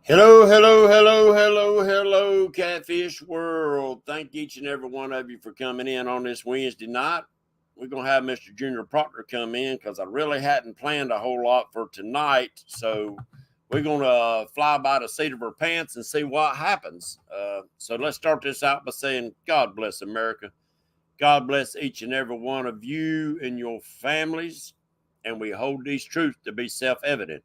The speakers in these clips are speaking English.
Hello, hello, hello, hello, hello, Catfish World. Thank each and every one of you for coming in on this Wednesday night. We're going to have Mr. Junior Proctor come in because I really hadn't planned a whole lot for tonight. So we're going to fly by the seat of our pants and see what happens. So let's start this out by saying, God bless America. God bless each and every one of you and your families. And we hold these truths to be self-evident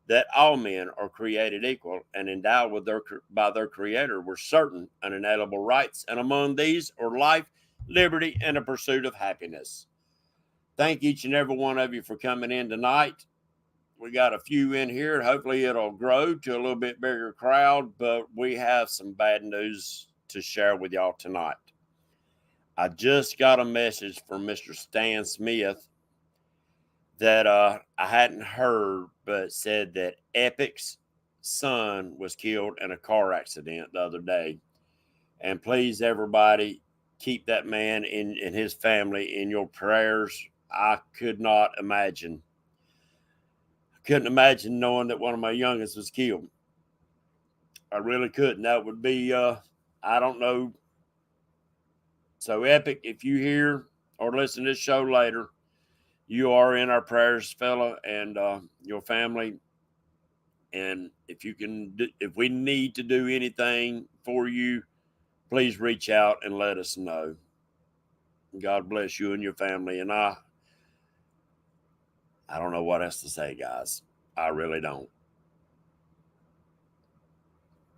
that all men are created equal and endowed with by their creator with certain unalienable rights, and among these are life, liberty, and the pursuit of happiness. Thank each and every one of you for coming in tonight. We got a few in here. Hopefully it'll grow to a little bit bigger crowd, but we have some bad news to share with y'all tonight. I just got a message from Mr. Stan Smith that I hadn't heard, but said that Epic's son was killed in a car accident the other day. And please, everybody, keep that man and his family in your prayers. I couldn't imagine knowing that one of my youngest was killed. I really couldn't. That would be, I don't know. So, Epic, if you hear or listen to this show later, you are in our prayers, fella, and your family. And if we need to do anything for you, please reach out and let us know. God bless you and your family. And I don't know what else to say, guys. I really don't.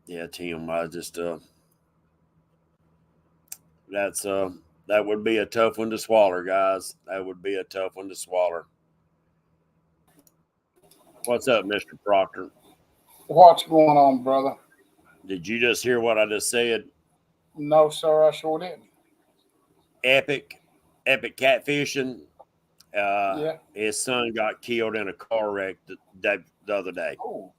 Yeah, Tim, I just that would be a tough one to swallow, guys. That would be a tough one to swallow. What's up, Mr. Proctor? What's going on, brother? Did you just hear what I just said? No, sir, I sure didn't. Epic catfishing. Yeah. His son got killed in a car wreck the other day. Oh.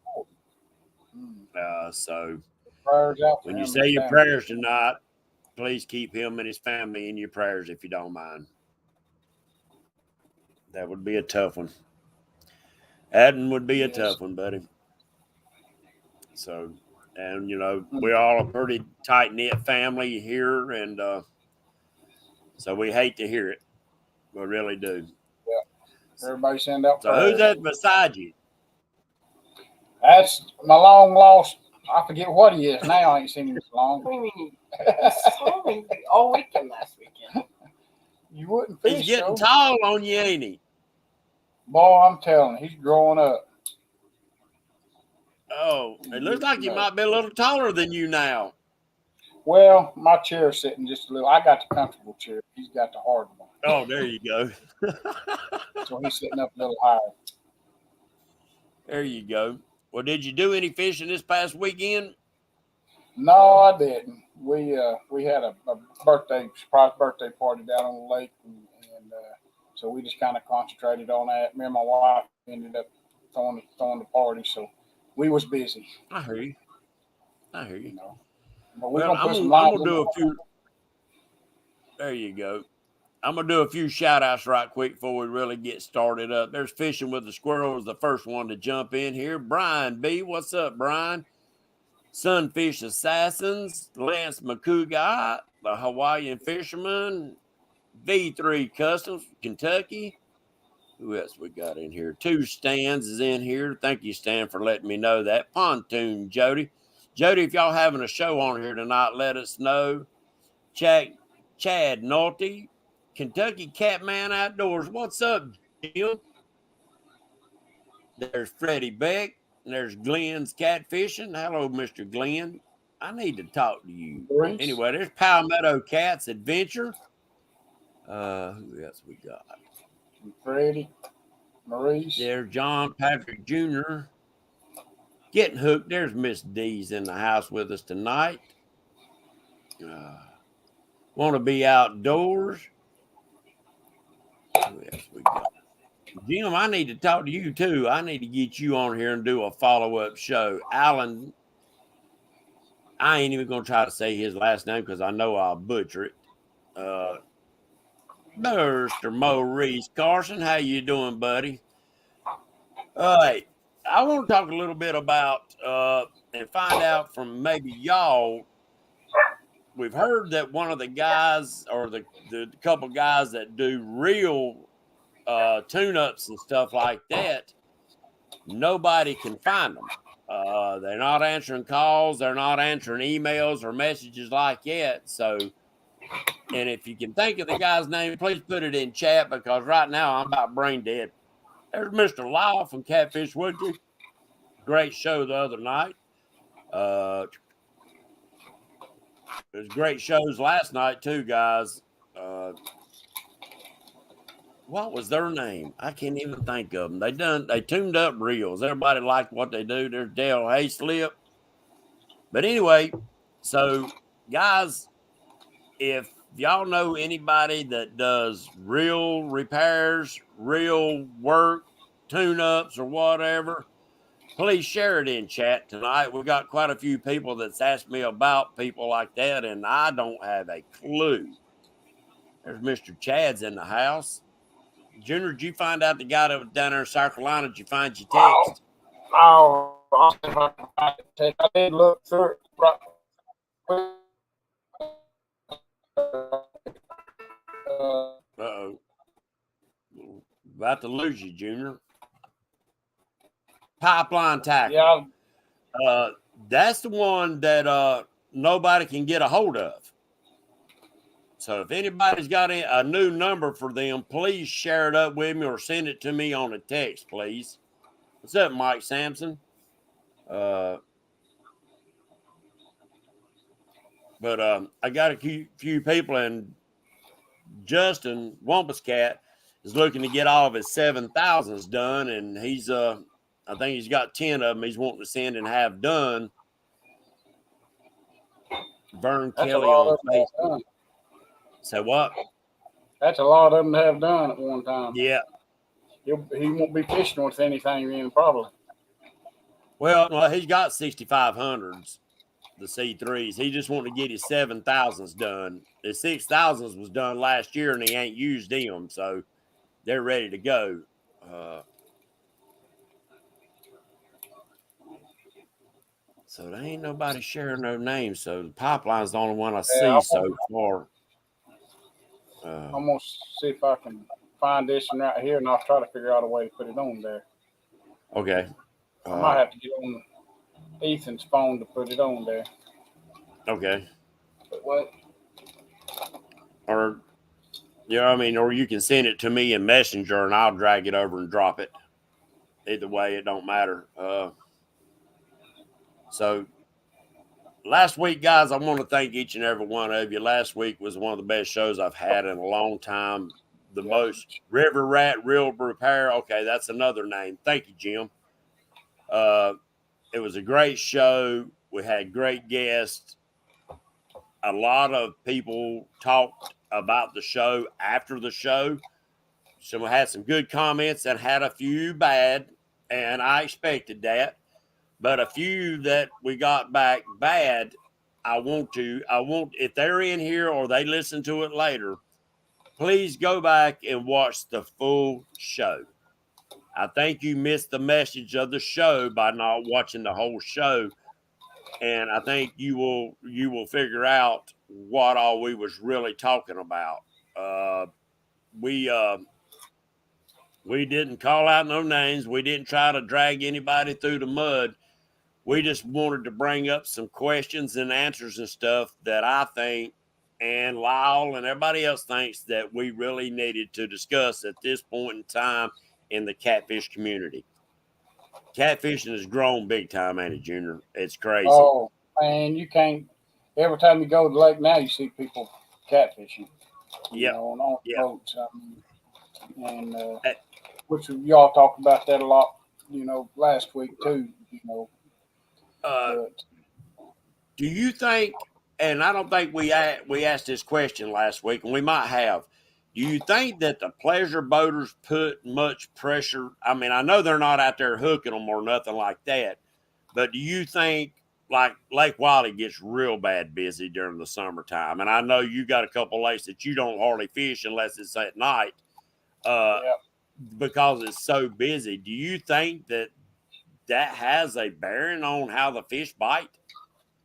So Prayers out for when him you and say his your family. prayers tonight, please keep him and his family in your prayers if you don't mind. That would be a tough one. That would be a Yes. tough one, buddy. So, and Mm. we're all a pretty tight knit family here, and so we hate to hear it. We really do. Yeah. Everybody send out So, who's prayers. that beside you? That's my long lost. I forget what he is now. I ain't seen him so long. What do you mean? You saw me all weekend last weekend. You wouldn't He's fish, getting so. tall on you, ain't he? Boy, I'm telling you, he's growing up. Oh, it looks like he No. might be a little taller than you now. Well, my chair's sitting just a little. I got the comfortable chair. He's got the hard one. Oh, there you go. So he's sitting up a little higher. There you go. Well, did you do any fishing this past weekend? No, I didn't. We had a surprise birthday party down on the lake, and so we just kind of concentrated on that. Me and my wife ended up throwing the party, so we was busy, I hear you. I hear you you. know. But we're Well, gonna put some I'm lines gonna in. do a few. There you go. I'm gonna do a few shout outs right quick before we really get started up. There's Fishing with the Squirrels, the first one to jump in here. Brian B, what's up, Brian? Sunfish Assassins, Lance McCouga, the Hawaiian Fisherman, V3 Customs, Kentucky. Who else we got in here? Two Stans is in here. Thank you, Stan, for letting me know that. Pontoon Jody. Jody, if y'all having a show on here tonight, let us know. Chad Nolte, Kentucky Catman Outdoors. What's up, Jim? There's Freddie Beck. And there's Glenn's Catfishing. Hello, Mr. Glenn. I need to talk to you. Grease, Anyway, there's Palmetto Cats Adventure. Who else we got? Freddie, Maurice. There's John Patrick Jr. Getting hooked. There's Miss D's in the house with us tonight. Want to be outdoors. Who else we got? Jim, I need to talk to you too. I need to get you on here and do a follow-up show. Alan, I ain't even gonna try to say his last name because I know I'll butcher it. Mr. Maurice Carson, how you doing, buddy? All right. I want to talk a little bit about and find out from maybe y'all. We've heard that one of the guys or the couple guys that do real tune-ups and stuff like that, nobody can find them. They're not answering calls. They're not answering emails or messages like that. So, and if you can think of the guy's name, please put it in chat because right now I'm about brain dead. There's Mr. Lyle from Catfish Woodley. Great show the other night. There's great shows last night too, guys. What was their name? I can't even think of them. They tuned up reels. Everybody liked what they do. There's Dale Hayslip. But anyway, so guys, if y'all know anybody that does real repairs, real work, tune-ups or whatever, please share it in chat tonight. We got quite a few people that's asked me about people like that, and I don't have a clue. There's Mr. Chad's in the house. Junior, did you find out the guy that was down there in South Carolina? Did you find your text? Oh, I'll see if I can find the text. I did look through it. Uh-oh. About to lose you, Junior. Pipeline tackle. Yeah. That's the one that nobody can get a hold of. So if anybody's got a new number for them, please share it up with me or send it to me on a text, please. What's up, Mike Sampson? But I got a few people, and Justin Wampuscat is looking to get all of his 7,000s done, and he's I think he's got 10 of them he's wanting to send and have done. Vern That's Kelly on Facebook. So what? That's a lot of them to have done at one time. Yeah. He won't be fishing with anything in probably. Well, he's got 6,500s, the C3s. He just wanted to get his 7,000s done. His 6,000s was done last year, and he ain't used them, so they're ready to go. So there ain't nobody sharing their names. So the pipeline's the only one I see so far. I'm gonna see if I can find this one right here, and I'll try to figure out a way to put it on there. Okay. I might have to get on Ethan's phone to put it on there. Okay. But what? Or, or you can send it to me in Messenger, and I'll drag it over and drop it. Either way, it don't matter. So last week, guys, I want to thank each and every one of you. Last week was one of the best shows I've had in a long time. The most River Rat Real Repair. Okay, that's another name. Thank you, Jim. It was a great show. We had great guests. A lot of people talked about the show after the show. So we had some good comments and had a few bad, and I expected that. But a few that we got back bad, I want, if they're in here or they listen to it later, please go back and watch the full show. I think you missed the message of the show by not watching the whole show. And I think you will figure out what all we was really talking about. We didn't call out no names. We didn't try to drag anybody through the mud. We just wanted to bring up some questions and answers and stuff that I think and Lyle and everybody else thinks that we really needed to discuss at this point in time in the catfish community. Catfishing has grown big time, ain't it, Junior? It's crazy. Oh, man, you can't. Every time you go to the lake now, you see people catfishing. Yeah. On boats. And which y'all talked about that a lot, last week too. Do you think? And I don't think we asked this question last week, and we might have. Do you think that the pleasure boaters put much pressure? I mean, I know they're not out there hooking them or nothing like that, but do you think like Lake Wiley gets real bad busy during the summertime? And I know you got a couple lakes that you don't hardly fish unless it's at night because it's so busy. Do you think that that has a bearing on how the fish bite.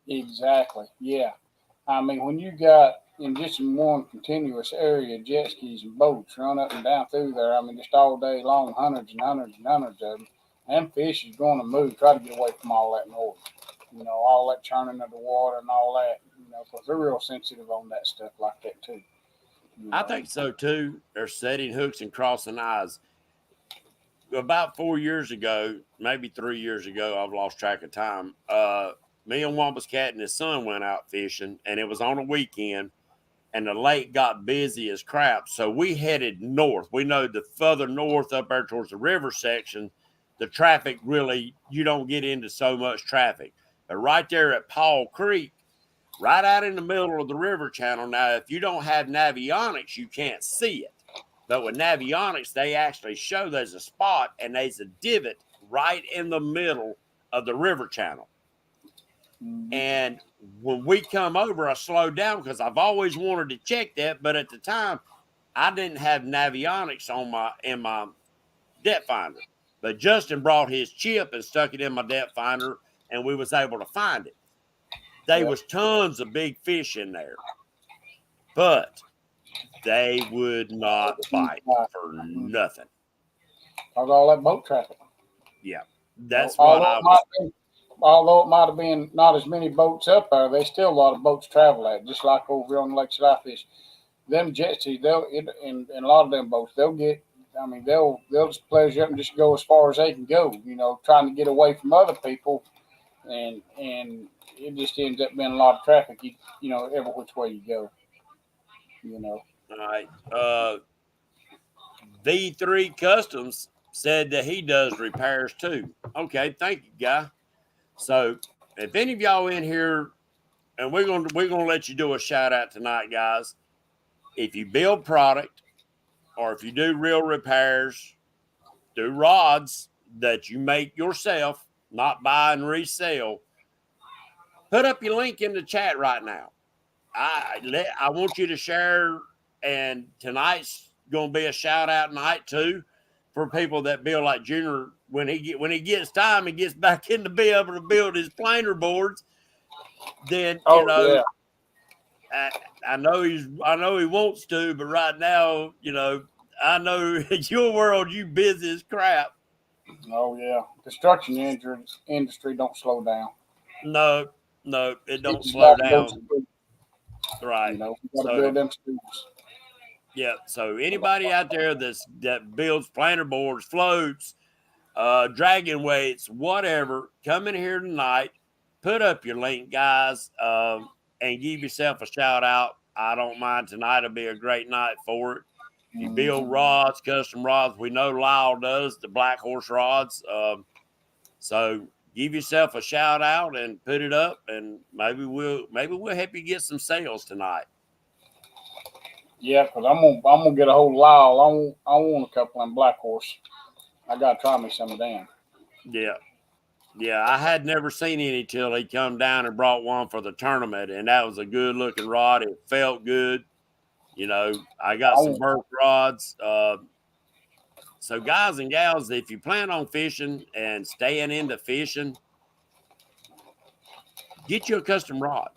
Exactly. Yeah. I mean, when you got in just in one continuous area, jet skis and boats run up and down through there, I mean, just all day long, hundreds and hundreds and hundreds of them, and fish is going to move, try to get away from all that noise. You know, all that churning of the water and all that, you know, because they're real sensitive on that stuff like that, too. I think so too. They're setting hooks and crossing eyes. About 4 years ago, maybe 3 years ago, I've lost track of time. Me and Wampus Cat and his son went out fishing, and it was on a weekend, and the lake got busy as crap. So we headed north. We know the further north up there towards the river section, the traffic really, you don't get into so much traffic. But right there at Paul Creek, right out in the middle of the river channel. Now, if you don't have Navionics, you can't see it. But with Navionics, they actually show there's a spot and there's a divot right in the middle of the river channel. Mm-hmm. And when we come over, I slowed down because I've always wanted to check that. But at the time, I didn't have Navionics in my depth finder. But Justin brought his chip and stuck it in my depth finder, and we was able to find it. There was tons of big fish in there, but they would not bite for nothing. Because all that boat traffic. Yeah, that's what I was. Although it might have been not as many boats up there, there's still a lot of boats travel at, just like over on Lake Skyfish. Them jet skis, and a lot of them boats, they'll just pleasure up and just go as far as they can go, you know, trying to get away from other people, and it just ends up being a lot of traffic, you know, every which way you go, you know. All right. V3 Customs said that he does repairs too. Okay, thank you, guy. So if any of y'all in here, and we're gonna let you do a shout out tonight, guys. If you build product, or if you do real repairs, do rods that you make yourself, not buy and resell, put up your link in the chat right now. I want you to share, and tonight's going to be a shout out night too for people that build like Junior. When he gets time, he gets back in to be able to build his planer boards. Then Yeah. I know he wants to, but right now, you know, I know in your world you busy as crap. Oh yeah, construction industry don't slow down. No, it don't slow down. Right. You know, you got to build them schools. Yeah. So anybody out there that builds planer boards, floats, dragon weights, whatever, come in here tonight, put up your link, guys, and give yourself a shout out. I don't mind. Tonight will be a great night for it. If you build rods, custom rods, we know Lyle does the Black Horse rods. So give yourself a shout out and put it up, and maybe we'll help you get some sales tonight. Yeah, because I'm gonna get a hold of Lyle. I want a couple of them Black Horse. I gotta try me some of them. Yeah, I had never seen any till he come down and brought one for the tournament, and that was a good looking rod. It felt good. You know, I got some Burke rods. So guys and gals, if you plan on fishing and staying into fishing, get you a custom rod.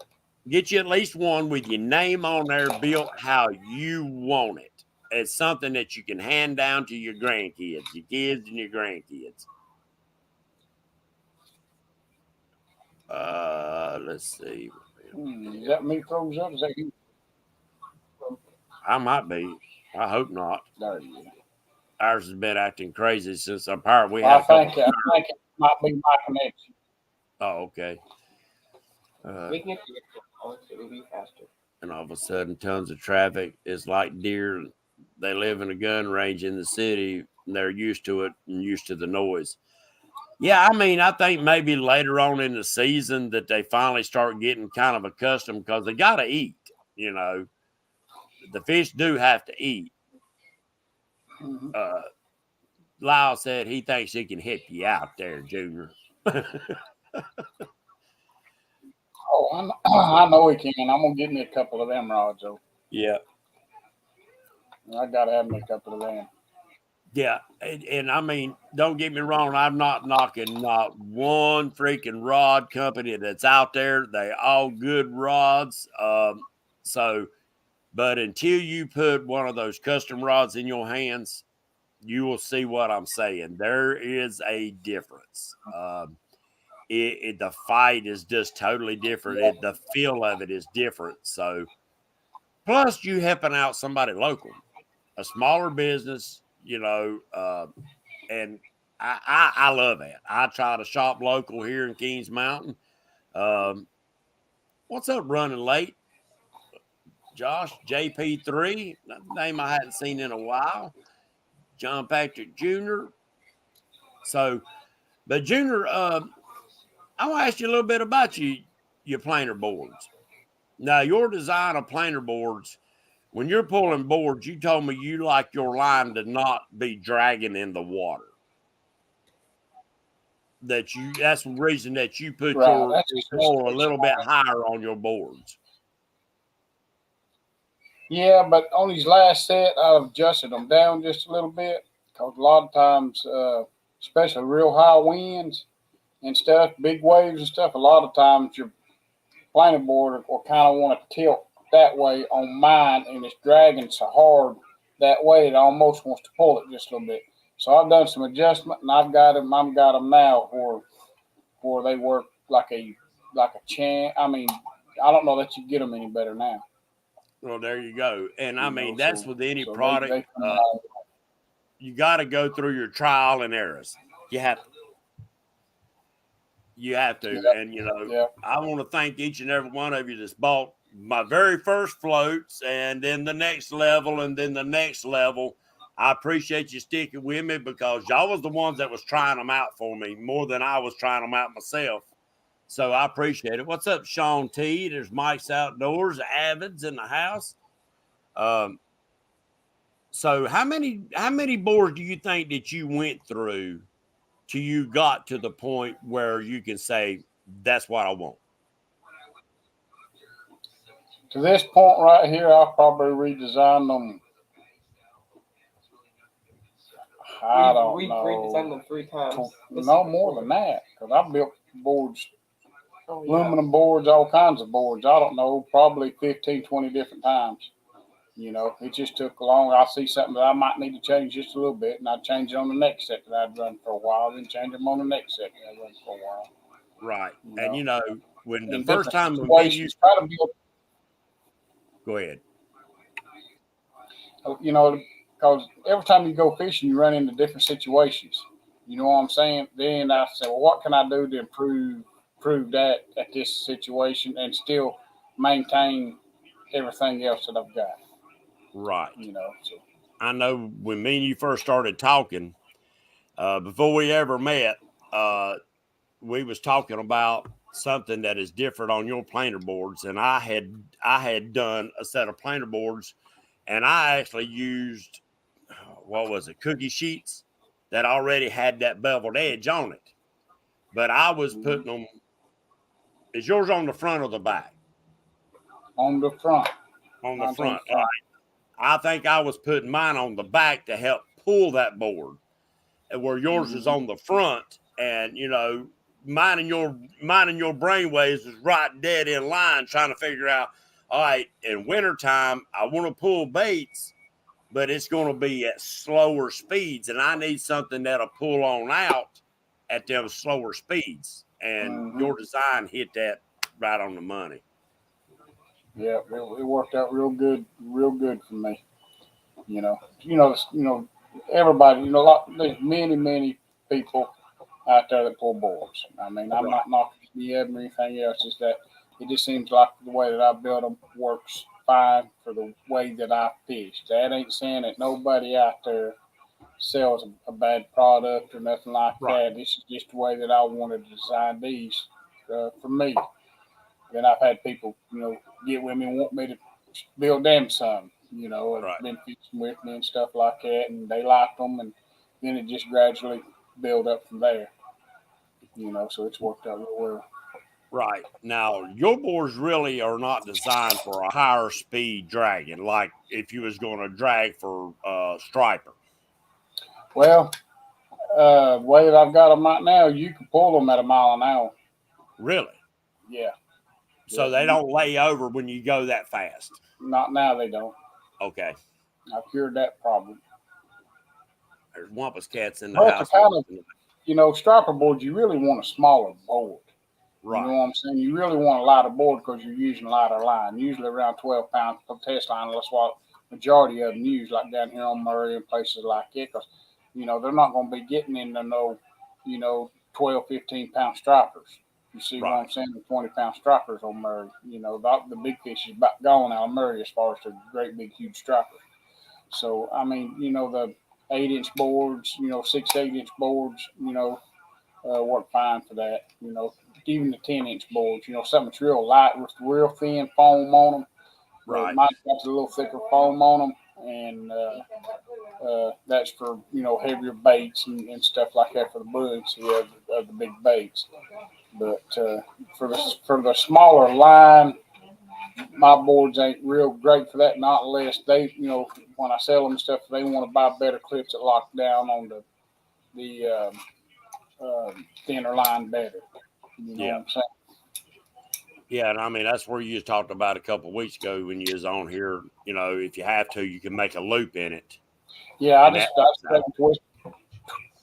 Get you at least one with your name on there, built how you want it. It's something that you can hand down to your grandkids, your kids and your grandkids. Let's see. Is that me froze up? Is that you? I might be. I hope not. There you go. Ours has been acting crazy since our power. I think it might be my connection. Oh, okay. We can get it'll be faster. And all of a sudden, tons of traffic. It's like deer. They live in a gun range in the city, and they're used to it and used to the noise. Yeah, I mean, I think maybe later on in the season that they finally start getting kind of accustomed because they got to eat, you know. The fish do have to eat. Mm-hmm. Lyle said he thinks he can help you out there, Junior. Oh, I know he can. I'm going to get me a couple of them rods, though. Yeah. I got to have me a couple of them. Yeah, and I mean, don't get me wrong. I'm not knocking not one freaking rod company that's out there. They all good rods. So, but until you put one of those custom rods in your hands, you will see what I'm saying. There is a difference. The fight is just totally different. The feel of it is different. So, plus you helping out somebody local, a smaller business, and I love that. I try to shop local here in Kings Mountain. Um, what's up, running late, Josh? JP3, name I hadn't seen in a while. John Patrick Jr. So, but Junior, I want to ask you a little bit about your planer boards. Now, your design of planer boards, when you're pulling boards, you told me you like your line to not be dragging in the water. That's the reason that you put Right. your That's pole a little bit higher on your boards. Yeah, but on these last set, I've adjusted them down just a little bit because a lot of times, especially real high winds and stuff, big waves and stuff, a lot of times your planer board will kind of want to tilt that way on mine, and it's dragging so hard that way it almost wants to pull it just a little bit. So I've done some adjustment, and I've got them now where they work like a chan. I mean, I don't know that you get them any better now. Well, there you go. And I mean, that's So, with any so product. they come out. You got to go through your trial and errors. You have to. Yep. And, Yep. I want to thank each and every one of you that's bought my very first floats and then the next level and then the next level. I appreciate you sticking with me because y'all was the ones that was trying them out for me more than I was trying them out myself. So I appreciate it. What's up, Sean T? There's Mike's Outdoors, Avids in the house. So how many boards do you think that you went through till you got to the point where you can say that's what I want? To this point right here, I'll probably redesign them. I don't We've know. redesigned them 3 times. No more than that, because I built boards, Oh, yeah. aluminum boards, all kinds of boards. I don't know, probably 15, 20 different times. It just took long. I see something that I might need to change just a little bit, and I'd change it on the next set that I'd run for a while, then change them on the next set that I'd run for a while. Right. You know, And when the in first different time when you situations, try to build. go ahead. Because every time you go fishing, you run into different situations. You know what I'm saying? Then I said, well, what can I do to improve that at this situation and still maintain everything else that I've got? Right. So. I know when me and you first started talking, before we ever met, we was talking about something that is different on your planer boards, and I had done a set of planer boards, and I actually used what was it, cookie sheets that already had that beveled edge on it, but I was putting them. Is yours on the front or the back? On the front. On the front. All right. I think I was putting mine on the back to help pull that board, and where yours is on the front, and mine and your brain waves is right dead in line trying to figure out, all right, in wintertime, I want to pull baits, but it's going to be at slower speeds, and I need something that'll pull on out at them slower speeds. And your design hit that right on the money. Yeah, it worked out real good for me. Everybody, there's many people out there that pull boards. I mean, I'm not knocking the or anything else. Just that it just seems like the way that I build them works fine for the way that I fish. That ain't saying that nobody out there sells a bad product or nothing like that. This is just the way that I wanted to design these for me. Then I've had people, get with me and want me to build them some, been fishing with me and stuff like that, and they liked them, and then it just gradually build up from there. So it's worked out real well. Right. Now, your boards really are not designed for a higher speed dragging, like if you was going to drag for striper. Well, the way that I've got them right now, you can pull them at a mile an hour. Really? Yeah. So they don't lay over when you go that fast. Not now, they don't. Okay. I've cured that problem. There's wampus cats in the But to house. kind of, striper boards, you really want a smaller board. You know Right. what I'm saying? You really want a lighter board because you're using lighter line, usually around 12 pounds per test line. That's what majority of them use, like down here on Murray and places like it, because, they're not going to be getting into no, 12, 15-pound stripers. You see what I'm Right. saying? The 20-pound stripers on Murray. The big fish is about gone out of Murray as far as the great big huge stripers. So, I mean, the 8-inch boards, 6, 8-inch boards, work fine for that. Even the 10-inch boards, something that's real light with real thin foam on them. Right. Mine's got a little thicker foam on them, and that's for heavier baits and stuff like that for the buoyancy of the big baits. But for the smaller line, my boards ain't real great for that. Not unless they, when I sell them and stuff, they want to buy better clips that lock down on the thinner line better. You know what I'm saying? Yeah, and I mean that's where you just talked about a couple of weeks ago when you was on here. If you have to, you can make a loop in it. Yeah, I just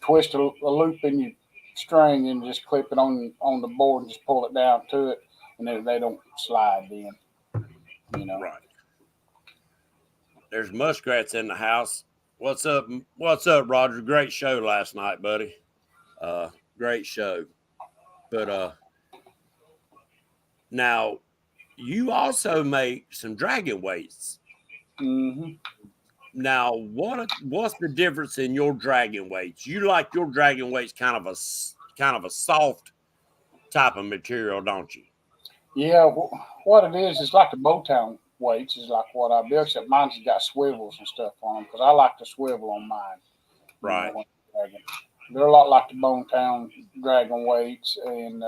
twist a loop in your string and just clip it on the board and just pull it down to it, and then they don't slide in. Right. There's muskrats in the house. What's up? What's up, Roger? Great show last night, buddy. Great show. But now you also make some dragon weights. Mm-hmm. Now, what's the difference in your dragon weights? You like your dragon weights kind of a soft type of material, don't you? Yeah, what it is, it's like the Bowtown weights is like what I built, except mine's got swivels and stuff on them because I like to swivel on mine. Right. They're a lot like the Bowtown dragon weights, and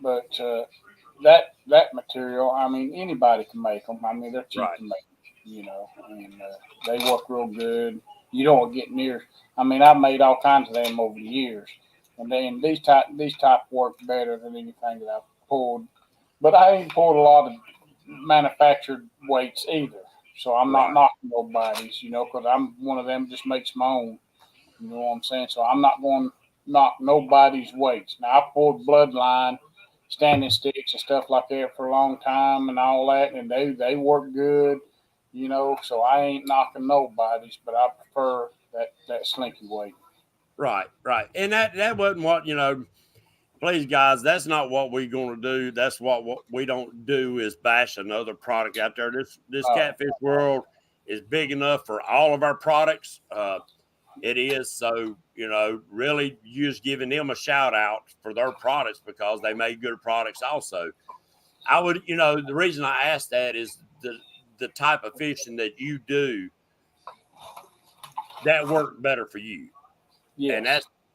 but that material, I mean, anybody can make them. I mean, they're cheap to make, and they work real good. You don't get near. I mean, I've made all kinds of them over the years, and then these type work better than anything that I've pulled. But I ain't pulled a lot of manufactured weights either, so I'm not knocking nobody's, because I'm one of them just makes my own. You know what I'm saying? So I'm not going to knock nobody's weights. Now I pulled Bloodline, standing sticks and stuff like that for a long time and all that, and they work good, So I ain't knocking nobody's, but I prefer that slinky weight. Right. And that wasn't what Please, guys, that's not what we're going to do. That's what we don't do is bash another product out there. This catfish world is big enough for all of our products. It is. So, really you just giving them a shout out for their products because they made good products also. I would, the reason I asked that is the type of fishing that you do that worked better for you. Yes. And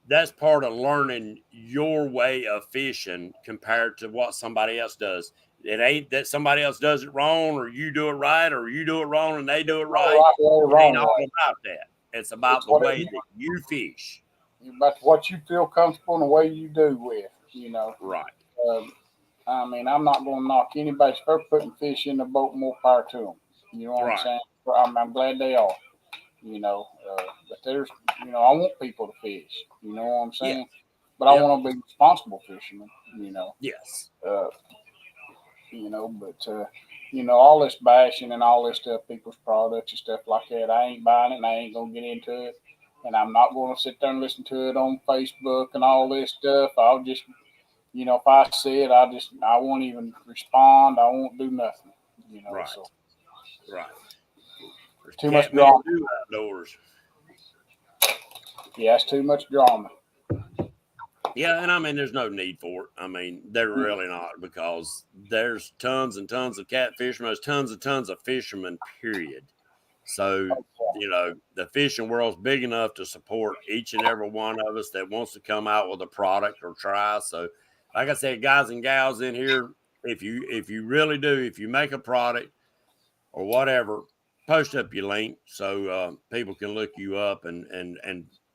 that's part of learning your way of fishing compared to what somebody else does. It ain't that somebody else does it wrong or you do it right or you do it wrong and they do it right. It ain't all about that. It's about the way that you fish. About what you feel comfortable and the way you do with, Right. I mean, I'm not going to knock anybody for putting fish in the boat. More power to them. You know what I'm saying? I'm glad they are. But there's, I want people to fish. You know what I'm saying? Yeah. But I want to be responsible fishermen. Yes. All this bashing and all this stuff, people's products and stuff like that. I ain't buying it, and I ain't gonna get into it. And I'm not going to sit there and listen to it on Facebook and all this stuff. I'll just, if I see it, I won't even respond. I won't do nothing. Right. So. Right. There's too much drama outdoors. Yeah, it's too much drama. Yeah, and I mean, there's no need for it. I mean, they're really not because there's tons and tons of catfishermen. There's tons and tons of fishermen, period. So, the fishing world's big enough to support each and every one of us that wants to come out with a product or try. So, like I said, guys and gals in here, if you really do, if you make a product or whatever, post up your link so people can look you up and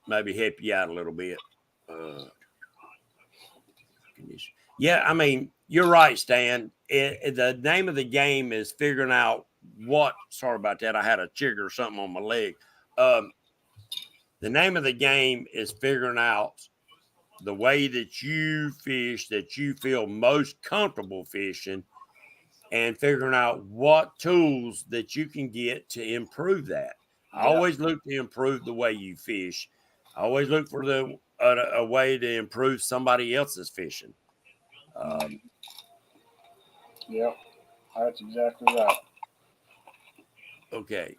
maybe help you out a little bit. Yeah, I mean, you're right, Stan. The name of the game is figuring out what. Sorry about that. I had a chigger or something on my leg. The name of the game is figuring out the way that you fish that you feel most comfortable fishing, and figuring out what tools that you can get to improve that. I always look to improve the way you fish. I always look for a way to improve somebody else's fishing. Yep, that's exactly right. Okay,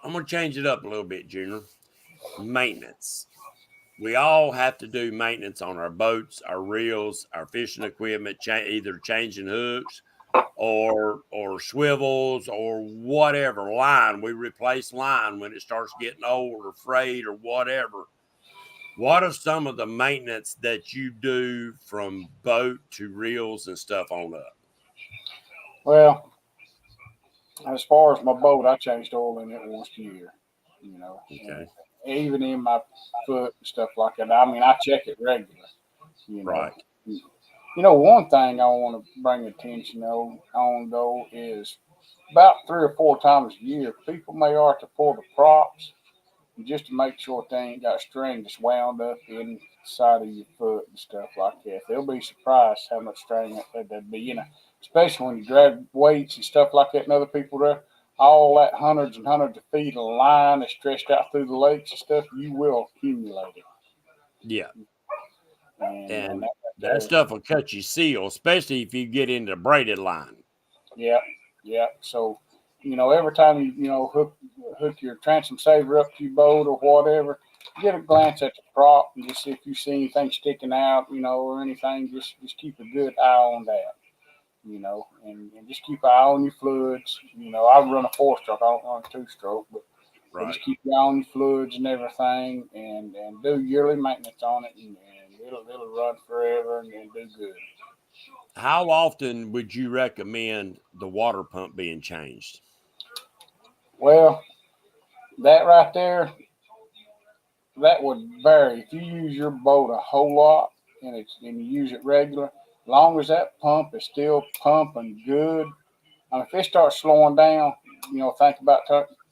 I'm going to change it up a little bit, Junior. Maintenance. We all have to do maintenance on our boats, our reels, our fishing equipment, either changing hooks or swivels or whatever, line. We replace line when it starts getting old or frayed or whatever. What are some of the maintenance that you do from boat to reels and stuff on up? Well, as far as my boat, I changed oil in it once a year. You know, Okay. and even in my foot and stuff like that. I mean, I check it regular. You know, Right. You know, one thing I want to bring attention on though is about 3 or 4 times a year, people may have to pull the props just to make sure they ain't got string that's wound up inside of your foot and stuff like that. They'll be surprised how much string that'd be, you know, especially when you drag weights and stuff like that and other people there. All that hundreds and hundreds of feet of line that's stretched out through the lakes and stuff, you will accumulate it. Yeah. And And that that there, stuff will cut you seal, especially if you get into braided line. yeah, yeah. So, you know, every time you hook your transom saver up to your boat or whatever, get a glance at the prop and just see if you see anything sticking out, you know, or anything. Just keep a good eye on that, you know, and just keep an eye on your fluids. You know, I run a 4-stroke. I don't run a 2-stroke, but Right. just keep your eye on your fluids and everything, and do yearly maintenance on it, and it'll run forever and do good. How often would you recommend the water pump being changed? Well, that right there, that would vary. If you use your boat a whole lot and you use it regular, long as that pump is still pumping good. I mean, if it starts slowing down, you know, think about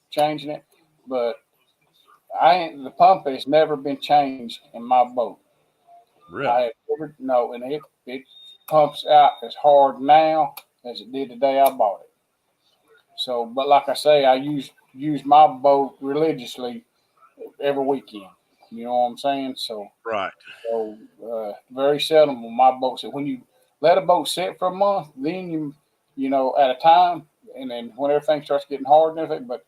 changing it. But the pump has never been changed in my boat. I Really? have never no, and it pumps out as hard now as it did the day I bought it. So, but like I say, I use my boat religiously every weekend. You know what I'm saying? Right. Very seldom on my boat. So when you let a boat sit for a month, then you know, at a time, and then when everything starts getting hard and everything. But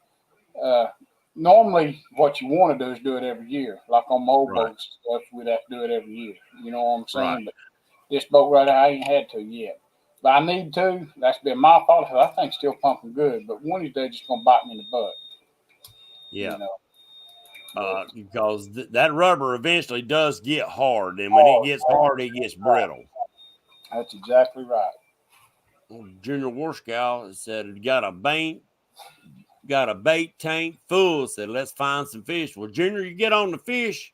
uh, normally, what you want to do is do it every year. Like on my old Right. boats and stuff, we'd have to do it every year. You know what I'm Right. saying? But this boat right here, I ain't had to yet. But I need to. That's been my fault. 'Cause I think it's still pumping good. But one of these days, it's gonna bite me in the butt. You Yeah. know. But Because that rubber eventually does get hard, and when it oh, gets hard, it gets brittle. that's exactly right. Junior Warscow said, got a bait tank full. Said, let's find some fish. Well, Junior, you get on the fish,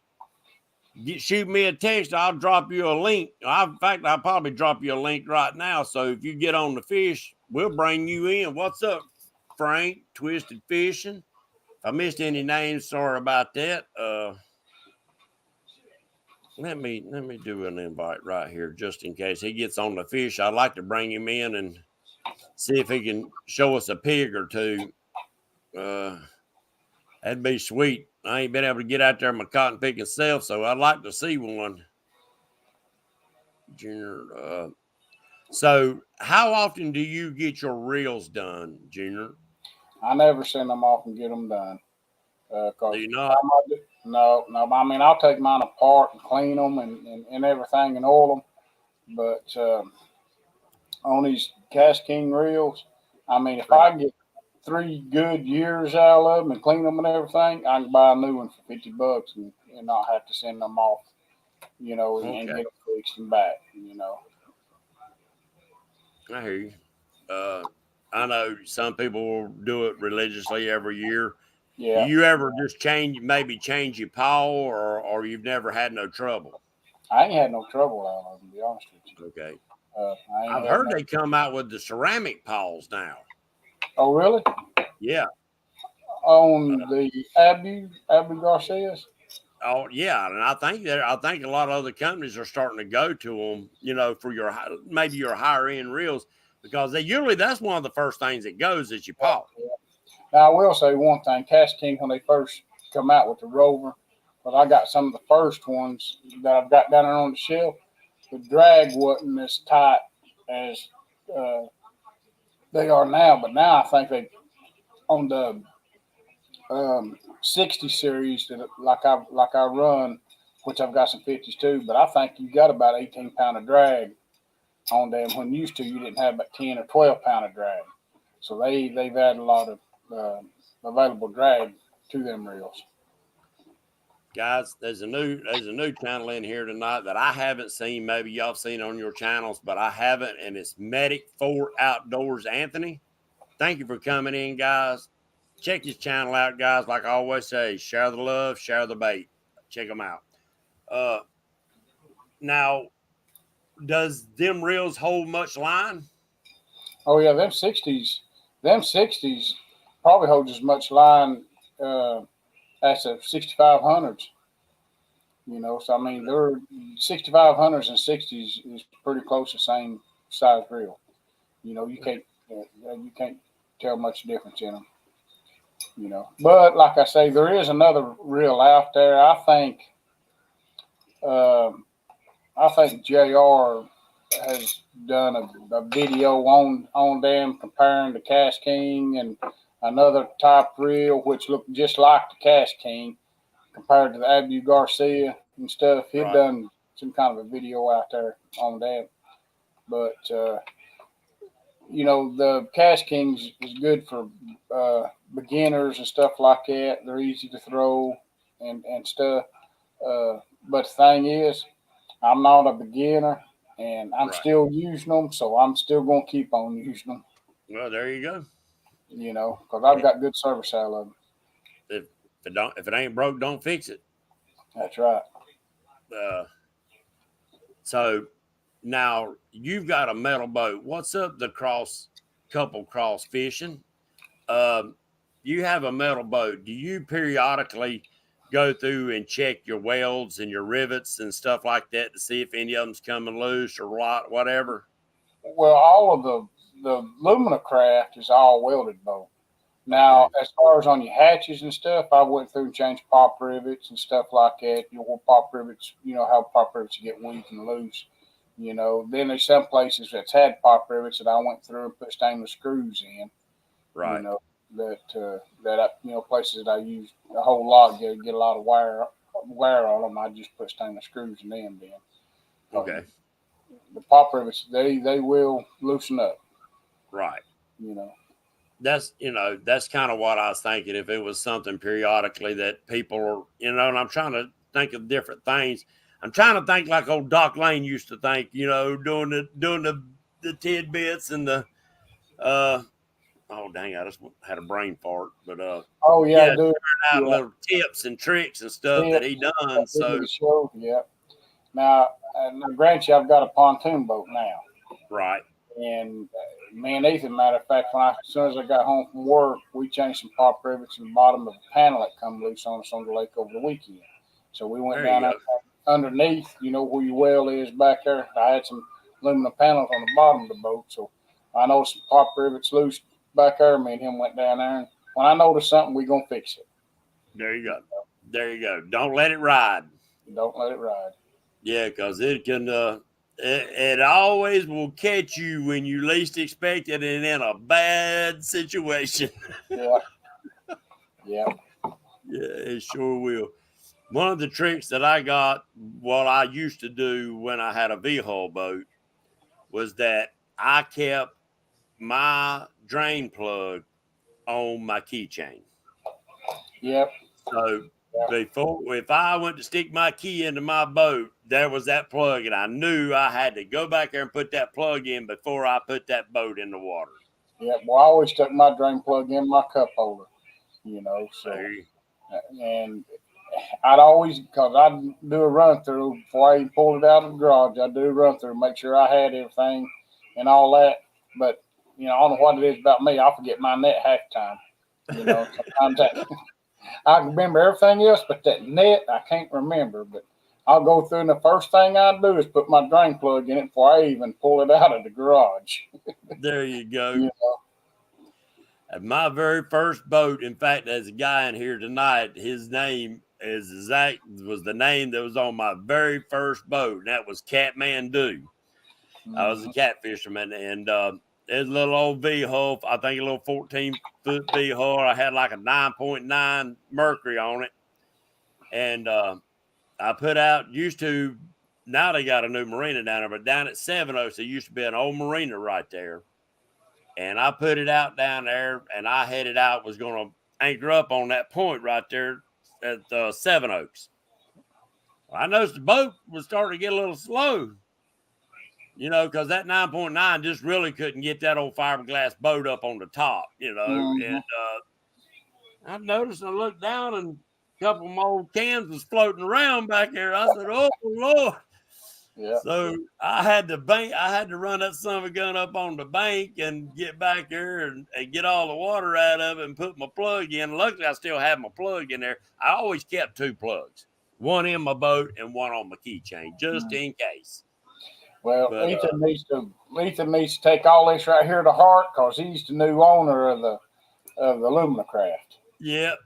shoot me a text. I'll drop you a link. In fact, I'll probably drop you a link right now. So if you get on the fish, we'll bring you in. What's up, Frank? Twisted Fishing. If I missed any names, sorry about that. Let me do an invite right here just in case he gets on the fish. I'd like to bring him in and see if he can show us a pig or two. That'd be sweet. I ain't been able to get out there my cotton picking self, so I'd like to see one. Junior. So how often do you get your reels done, Junior? I never send them off and get them done. Do Cause you not? no, no. I mean, I'll take mine apart and clean them and everything and oil them. But on these Cast King reels, I mean, if Right. I get 3 good years out of them and clean them and everything, I can buy a new one for $50 and not have to send them off, you know, and Okay. get them fixed and back, you know. I hear you. I know some people will do it religiously every year. Do Yeah, you ever just maybe change your paw, or you've never had no trouble? I ain't had no trouble out of them, to be honest with you. Okay. I ain't I've had heard no. they come out with the ceramic paws now. Oh, really? Yeah. On the Abu Garcias? Oh yeah, and I think a lot of other companies are starting to go to them, for your maybe your higher end reels, because that's one of the first things that goes is your Yeah, paw. yeah. Now I will say one thing: Cash King, when they first come out with the Rover, but I got some of the first ones that I've got down there on the shelf. The drag wasn't as tight as uh, they are now, but now I think they on the 60 series that like I run, which I've got some 50s too. But I think you got about 18 pound of drag on them. When used to, you didn't have about 10 or 12 pound of drag. So they've added a lot of available drag to them reels. Guys, there's a new channel in here tonight that I haven't seen. Maybe y'all seen on your channels, but I haven't, and it's Medic 4 Outdoors Anthony. Thank you for coming in, guys. Check his channel out, guys. Like I always say, share the love, share the bait. Check them out. Uh, Now, does them reels hold much line? Oh yeah, them 60s probably hold as much line as the 6500s. So I mean, they're 6500s and 60s is pretty close to the same size reel. You can't tell much difference in them. But like I say, there is another reel out there. Um, I think Jr. has done a video on them comparing the Cash King and another type reel which looked just like the Cash King compared to the Abu Garcia and stuff. He'd Right. done some kind of a video out there on that. But the Cash Kings is good for beginners and stuff like that. They're easy to throw and stuff. But the thing is, I'm not a beginner and I'm Right. still using them, so I'm still going to keep on using them, Well, there you go. because I've got good service out of them. If if it ain't broke, don't fix it. That's right. Uh, so now you've got a metal boat. What's up the couple cross fishing? Um, you have a metal boat. Do you periodically go through and check your welds and your rivets and stuff like that to see if any of them's coming loose or whatever? Well, all of the Lumina craft is all welded boat. Now, Okay. as far as on your hatches and stuff, I went through and changed pop rivets and stuff like that. Pop rivets, how pop rivets get weak and loose. Then there's some places that's had pop rivets that I went through and put stainless screws in. You Right. know places that I use a whole lot get a lot of wear on them. I just put stainless screws in them. Then Okay. the pop rivets they will loosen up. Right. You know. That's kind of what I was thinking. If it was something periodically that people are, and I'm trying to think of different things. I'm trying to think like old Doc Lane used to think, doing the tidbits and the oh dang, I just had a brain fart. But Oh yeah, I yeah, do. out Yeah, little tips and tricks and stuff that he tips. done. So Show. Yeah. Now, grant you, I've got a pontoon boat now, right. and me and Ethan, matter of fact, as soon as I got home from work, we changed some pop rivets in the bottom of a panel that come loose on us on the lake over the weekend. So we went There down you there go. underneath, where your well is back there. I had some aluminum panels on the bottom of the boat, so I noticed some pop rivets loose back there. Me and him went down there, and when I notice something, we gonna fix it. There you go. There you go. Don't let it ride. Don't let it ride. Yeah, because it can. It always will catch you when you least expect it and in a bad situation. Yeah, yeah, Yeah, it sure will. One of the tricks that I got, what I used to do when I had a V-hull boat, was that I kept my drain plug on my keychain. yep, So yeah. if I went to stick my key into my boat, there was that plug, and I knew I had to go back there and put that plug in before I put that boat in the water. Yeah, well, I always stuck my drain plug in my cup holder, so, Hey, and I'd always, because I'd do a run through before I even pulled it out of the garage, I'd do a run through, make sure I had everything and all that. But, I don't know what it is about me. I forget my net half the time. Sometimes I can remember everything else, but that net, I can't remember. But I'll go through, and the first thing I do is put my drain plug in it before I even pull it out of the garage. there you go. You know? My very first boat, in fact, there's a guy in here tonight. His name was the name that was on my very first boat, and that was Catmandu. I was a catfisherman, and there's a little old V hull. I think a little 14-foot V hull. I had like a 9.9 Mercury on it, and I put out. Now they got a new marina down there, but down at Seven Oaks, there used to be an old marina right there. And I put it out down there, and I headed out, was going to anchor up on that point right there at Seven Oaks. Well, I noticed the boat was starting to get a little slow, because that 9.9 just really couldn't get that old fiberglass boat up on the top, And I noticed, I looked down, and a couple of my old cans was floating around back there. I said, "Oh, Lord." Yeah. So I had to run that son of a gun up on the bank and get back there and get all the water out of it and put my plug in. Luckily, I still have my plug in there. I always kept 2 plugs, one in my boat and one on my keychain, just in case. Well, Ethan needs to take all this right here to heart, because he's the new owner of the Lumina Craft. Yep.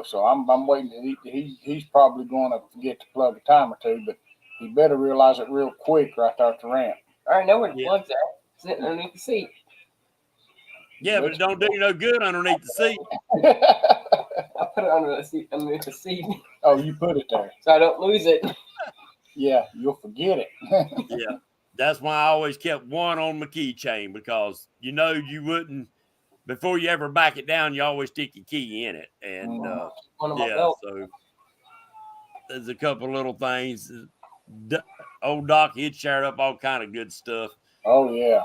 So I'm waiting. He's probably going to forget to plug a time or two, but he better realize it real quick right there at the ramp. I already know where the plugs are. Sitting underneath the seat. Yeah, but it don't do you no good underneath the seat. I put it underneath the seat. Oh, you put it there. So I don't lose it. Yeah, you'll forget it. Yeah. That's why I always kept one on my keychain, because you wouldn't, before you ever back it down, you always stick your key in it. And One of my belts. So there's a couple little things. Old Doc, he'd shared up all kind of good stuff. Oh yeah.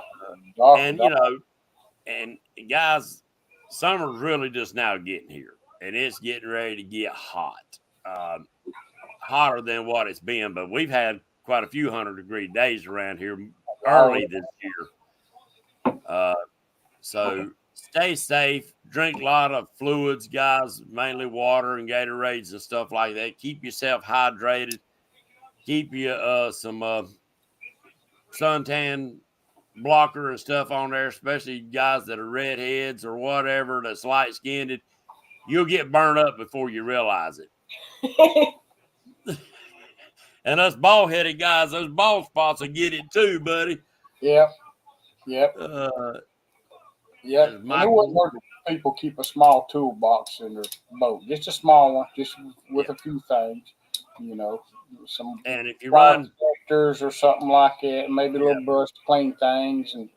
And guys, summer's really just now getting here, and it's getting ready to get hot. Hotter than what it's been, but we've had quite a few 100-degree days around here early this year. So stay safe, drink a lot of fluids, guys, mainly water and Gatorades and stuff like that. Keep yourself hydrated. Keep you some suntan blocker and stuff on there, especially guys that are redheads or whatever, that's light-skinned. You'll get burned up before you realize it. And us bald-headed guys, those bald spots will get it too, buddy. Yep. Yep. It wouldn't hurt if people keep a small toolbox in their boat, just a small one, just with a few things, some. And if you run tractors or something like that, maybe a little brush to clean things, and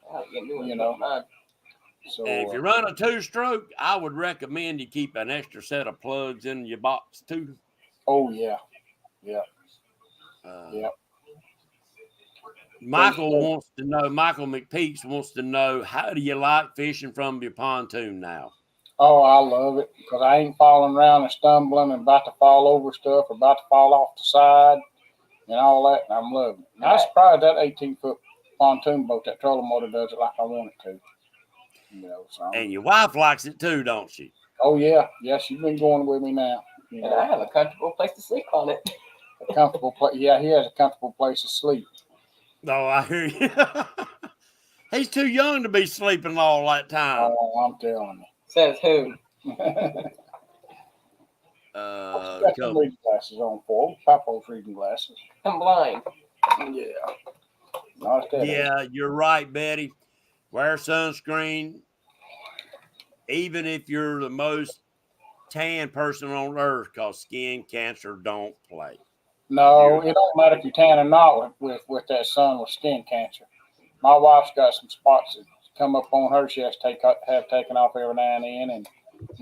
So, and if you run a 2-stroke, I would recommend you keep an extra set of plugs in your box too. Oh yeah. Michael McPeaks wants to know, how do you like fishing from your pontoon now? Oh, I love it, because I ain't falling around and stumbling and about to fall over stuff, or about to fall off the side and all that. And I'm loving it. And I'm surprised that 18-foot pontoon boat, that trolling motor, does it like I want it to. And your wife likes it too, don't she? Oh yeah, she's been going with me now. And I have a comfortable place to sleep on it. A comfortable place. Yeah, he has a comfortable place to sleep. Oh, I hear you. He's too young to be sleeping all that time. Oh, I'm telling you. Says who? Got some reading glasses on for Papa's reading glasses. I'm blind. Yeah, you're right, Betty. Wear sunscreen. Even if you're the most tan person on earth, because skin cancer don't play. No, it don't matter if you're tan or not with that sun with skin cancer. My wife's got some spots that come up on her. She has to have taken off every now and then, and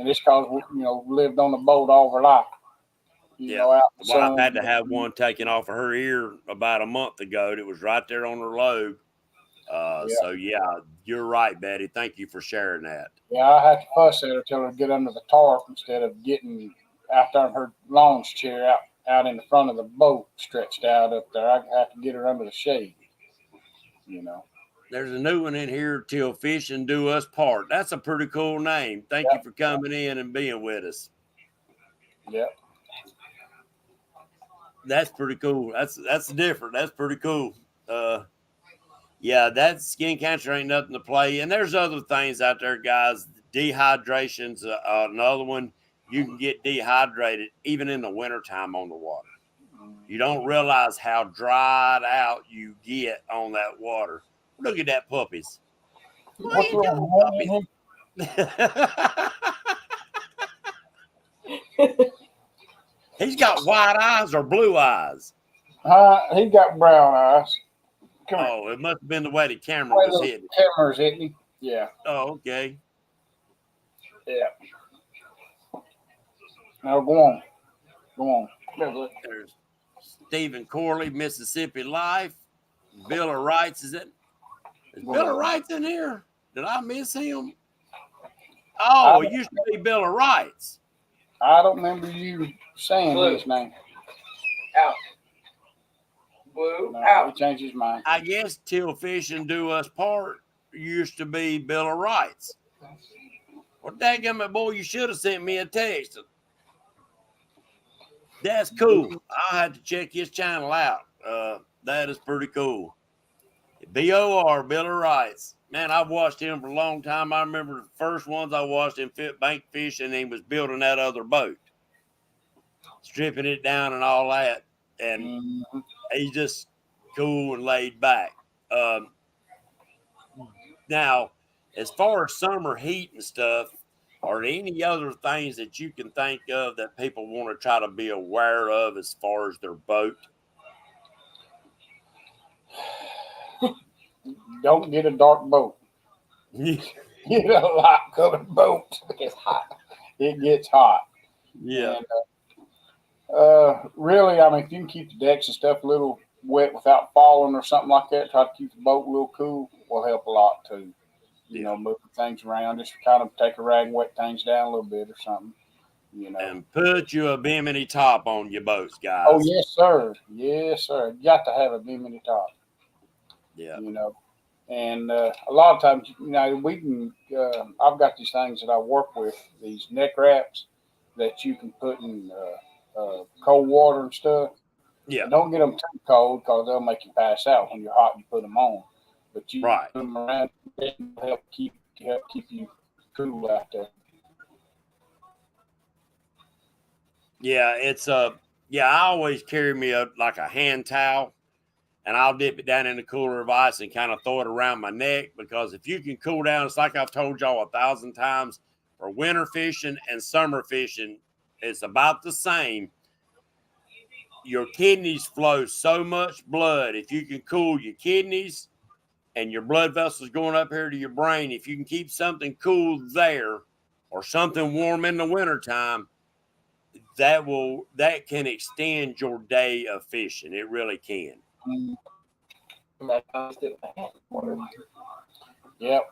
it's because we lived on the boat all of her life. Out the wife had to have one taken off of her ear about a month ago. It was right there on her lobe. So You're right, Betty. Thank you for sharing that. Yeah, I had to fuss at her, tell her to get under the tarp instead of getting out there in her launch chair out in the front of the boat stretched out up there. I had to get her under the shade, you know. There's a new one in here, Till Fish and Do Us Part. That's a pretty cool name. Thank you for coming in and being with us. Yep. That's pretty cool. That's different. That's pretty cool. Yeah, that skin cancer ain't nothing to play. And there's other things out there, guys. Dehydration's another one. You can get dehydrated even in the wintertime on the water. You don't realize how dried out you get on that water. Look at that puppies. What's wrong? He's got white eyes or blue eyes. He got brown eyes. Oh, it must have been the way the camera was hitting. Camera's hitting me. Yeah. Oh, okay. Yeah. Now go on. Go on. There's Stephen Corley, Mississippi Life. Bill of Rights is it? Is Bill of Rights in here? Did I miss him? Oh, it used to be Bill of Rights. I don't remember you saying his name. Out. Blue. No, Out. he changed his mind. I guess Till Fish and Do Us Part used to be Bill of Rights. Well, dadgummit, boy, you should have sent me a text. That's cool. I'll have to check his channel out. That is pretty cool. BOR, Bill of Rights. Man, I've watched him for a long time. I remember the first ones I watched him bank fishing, and he was building that other boat, stripping it down and all that. And he's just cool and laid back. Now, as far as summer heat and stuff, are there any other things that you can think of that people want to try to be aware of as far as their boat? Don't get a dark boat. Get a light colored boat. It gets hot. It gets hot. Yeah. And, really, I mean, if you can keep the decks and stuff a little wet without falling or something like that, try to keep the boat a little cool, will help a lot too. You know, moving things around, just kind of take a rag and wet things down a little bit or something. You know. And put you a bimini top on your boats, guys. Oh, yes, sir. Yes, sir. You got to have a bimini top. Yeah. You know. And a lot of times, you know, we can, I've got these things that I work with, these neck wraps that you can put in cold water and stuff. Yeah. And don't get them too cold because they'll make you pass out when you're hot and you put them on. But you put them around to help keep you cool out there. Yeah, it's I always carry me like a hand towel, and I'll dip it down in the cooler of ice and kind of throw it around my neck, because if you can cool down, it's like I've told y'all 1,000 times, for winter fishing and summer fishing, it's about the same. Your kidneys flow so much blood. If you can cool your kidneys and your blood vessels going up here to your brain, if you can keep something cool there or something warm in the wintertime, that can extend your day of fishing. It really can. Yep.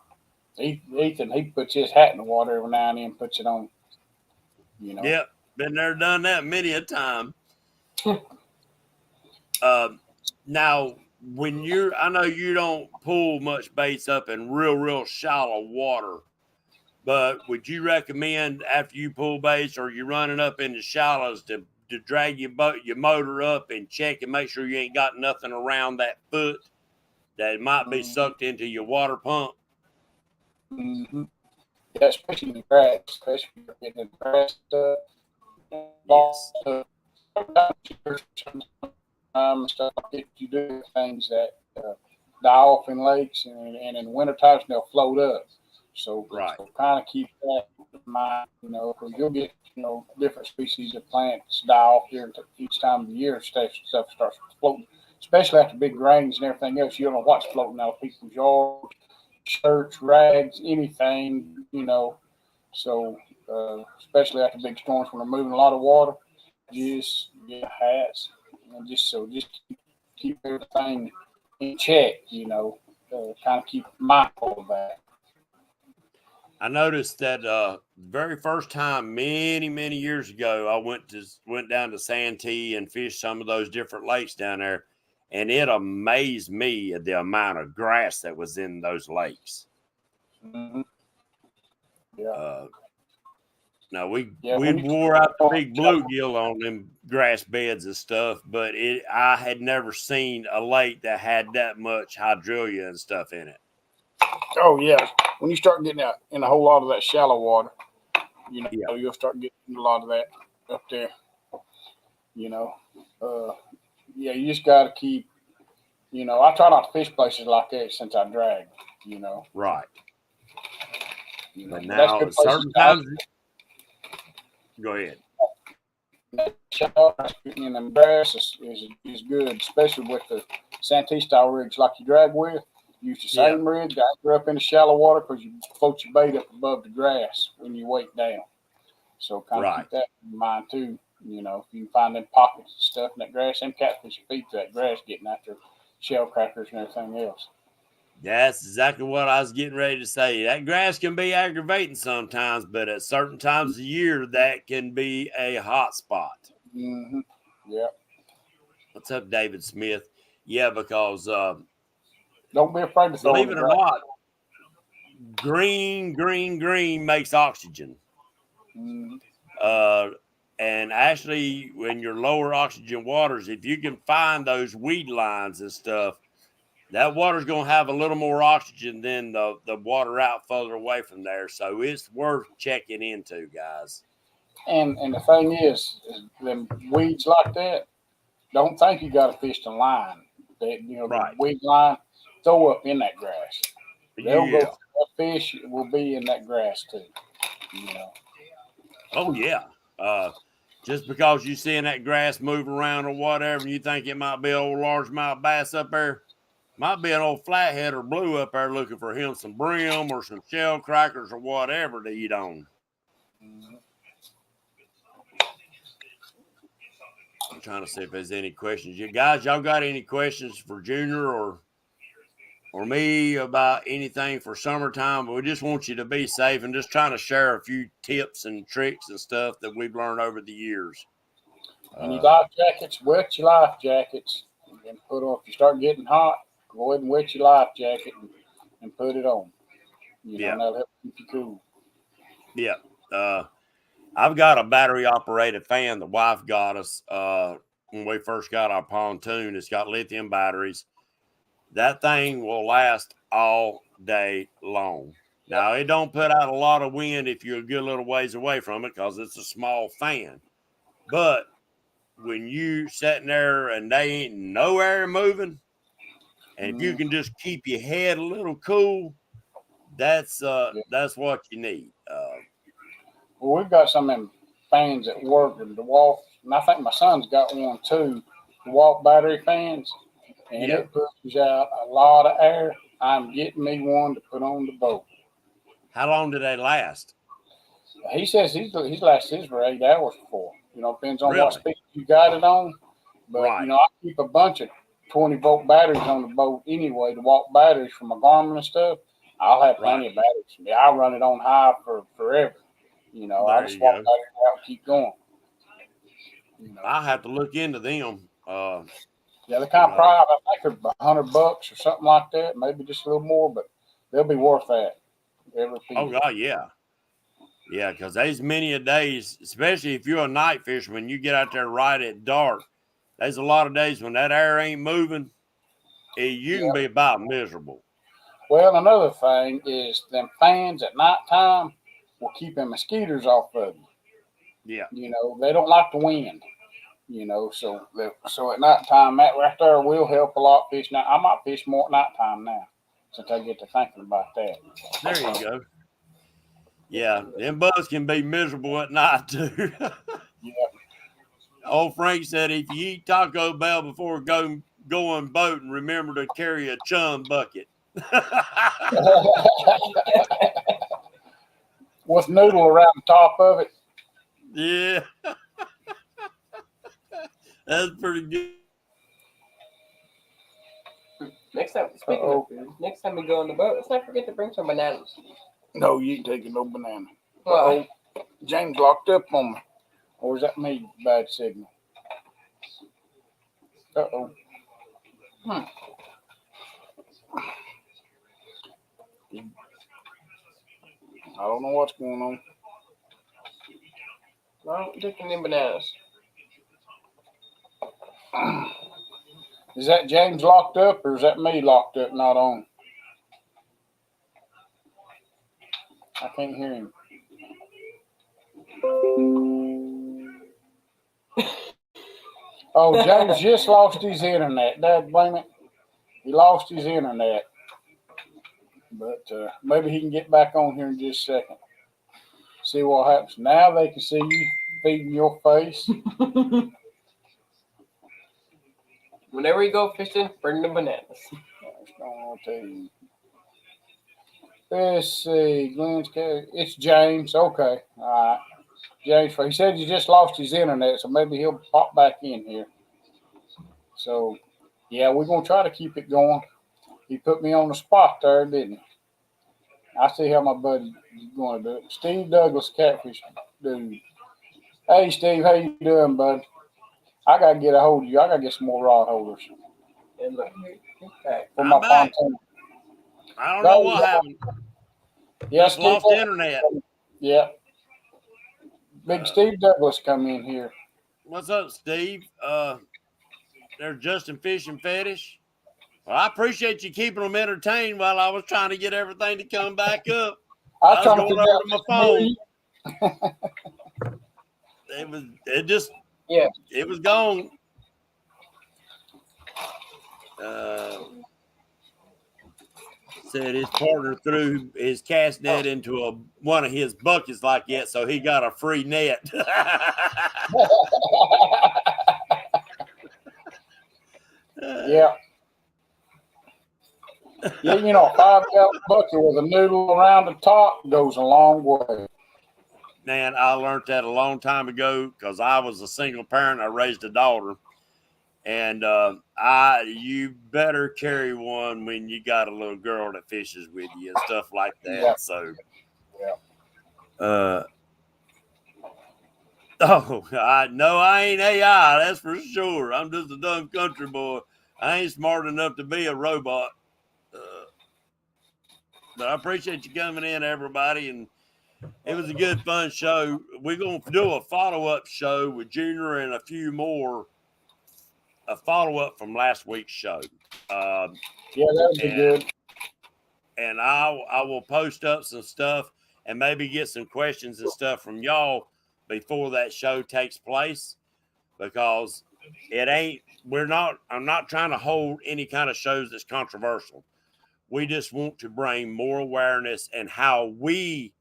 Ethan, he puts his hat in the water every now and then, puts it on. You know. Yep. Been there, done that many a time. Now, when I know you don't pull much baits up in real shallow water, but would you recommend after you pull baits or you're running up in the shallows to drag your motor up and check and make sure you ain't got nothing around that foot that might be sucked into your water pump? Mm-hmm. Yeah, especially in the grass, especially if you're getting in the grass stuff. Yes. Stuff like that, you do things that die off in lakes and in winter times they'll float up. So kind of keep that in mind, you know, because you'll get, you know, different species of plants die off here each time of the year. Stuff starts floating, especially after big rains and everything else. You don't know what's floating out of people's yards, shirts, rags, anything, you know. So especially after big storms when they're moving a lot of water, just get hats and just keep everything in check, you know. kind of keep mindful of that. I noticed that very first time, many years ago, I went down to Santee and fished some of those different lakes down there, and it amazed me at the amount of grass that was in those lakes. Mm-hmm. Yeah. Now we when wore out the big bluegill on them grass beds and stuff, but I had never seen a lake that had that much hydrilla and stuff in it. Oh yeah, when you start getting out in a whole lot of that shallow water, you'll start getting a lot of that up there. You just got to keep. I try not to fish places like that since I drag. Right. But that's now good certain times. Go ahead. Shallow in the grass is good, especially with the Santee style rigs like you drag with. Use the same rig, anchor up in the shallow water because you float your bait up above the grass when you weight down. So kind of keep that in mind too. If you can find them pockets and stuff in that grass, them catfish feed to that grass, getting after shell crackers and everything else. That's exactly what I was getting ready to say. That grass can be aggravating sometimes, but at certain times of the year, that can be a hot spot. Mm-hmm. Yeah. What's up, David Smith? Yeah, because don't be afraid to throw believe it or not, green makes oxygen. Mm-hmm. And actually, when you're lower oxygen waters, if you can find those weed lines and stuff, that water's going to have a little more oxygen than the water out further away from there. So it's worth checking into, guys. And the thing is them weeds like that, don't think you got to fish the line. The weed line, throw up in that grass. They'll go. That fish will be in that grass too. Oh yeah. Just because you seeing that grass move around or whatever, and you think it might be an old largemouth bass up there, might be an old flathead or blue up there looking for him some brim or some shell crackers or whatever to eat on. Mm-hmm. I'm trying to see if there's any questions. You guys, y'all got any questions for Junior or me about anything for summertime? But we just want you to be safe and just trying to share a few tips and tricks and stuff that we've learned over the years. And your life jackets, wet your life jackets, and put on. If you start getting hot, go ahead and wet your life jacket and put it on. That'll help keep you cool. Yeah. I've got a battery operated fan the wife got us when we first got our pontoon. It's got lithium batteries. That thing will last all day long. Now, it don't put out a lot of wind if you're a good little ways away from it because it's a small fan. But when you sitting there and they ain't no air moving, and if you can just keep your head a little cool, that's what you need. Well, we've got some of them fans at work and the wall, and I think my son's got one too. The wall battery fans, and it pushes out a lot of air. I'm getting me one to put on the boat. How long do they last? He says he's lasted his for 8 hours before. Depends on what speed you got it on. But I keep a bunch of 20-volt batteries on the boat anyway. The walk batteries from my Garmin and stuff. I'll have plenty of batteries. I'll run it on high for forever. I just swap batteries out and keep going. I have to look into them. They're kind of pricey. I think they're $100 or something like that. Maybe just a little more, but they'll be worth that. Oh God, yeah. Yeah, because there's many a days, especially if you're a night fisherman, you get out there right at dark. There's a lot of days when that air ain't moving. You can be about miserable. Well, another thing is them fans at nighttime will keep them mosquitoes off of you. Yeah. They don't like the wind. So at nighttime, that right there will help a lot fishing. Now, I might fish more at nighttime now since I get to thinking about that. There you go. Yeah, them bugs can be miserable at night too. Old Frank said, if you eat Taco Bell before going boating, remember to carry a chum bucket. With noodle around the top of it. Yeah. That's pretty good. Next time, speaking of food, next time we go on the boat, let's not forget to bring some bananas. No, you ain't taking no banana. Why? James locked up on me. Or is that me? Bad signal. Uh-oh. I don't know what's going on. I don't take any bananas. Is that James locked up or is that me locked up, not on? I can't hear him. Oh, James just lost his internet. Dad, blame it. He lost his internet. But maybe he can get back on here in just a second. See what happens. Now they can see you feeding your face. Whenever you go fishing, bring the bananas. I'll tell you. Let's see. Glenn's cat. It's James. Okay. All right. James, he said he just lost his internet, so maybe he'll pop back in here. So, yeah, we're going to try to keep it going. He put me on the spot there, didn't he? I see how my buddy is going to do it. Steve Douglas, catfish dude. Hey, Steve, how you doing, bud? I got to get a hold of you. I got to get some more rod holders. And look, back. For my pontoon. I don't know what happened. Yeah, just Steve lost internet. Yeah. Big Steve Douglas come in here. What's up, Steve? There's Justin Fishing Fetish. Well, I appreciate you keeping them entertained while I was trying to get everything to come back up. I was trying going to over to my phone. It was gone. Said his partner threw his cast net into one of his buckets like that, so he got a free net. Yeah. Yeah, you know, a 5-gallon bucket with a noodle around the top goes a long way. Man, I learned that a long time ago because I was a single parent. I raised a daughter. And you better carry one when you got a little girl that fishes with you and stuff like that. Yeah. So, yeah. I ain't AI. That's for sure. I'm just a dumb country boy. I ain't smart enough to be a robot. But I appreciate you coming in, everybody. And it was a good, fun show. We're going to do a follow-up show with Junior and a few more. A follow-up from last week's show. Yeah, that would be good. And I will post up some stuff and maybe get some questions and stuff from y'all before that show takes place, because I'm not trying to hold any kind of shows that's controversial. We just want to bring more awareness and how we,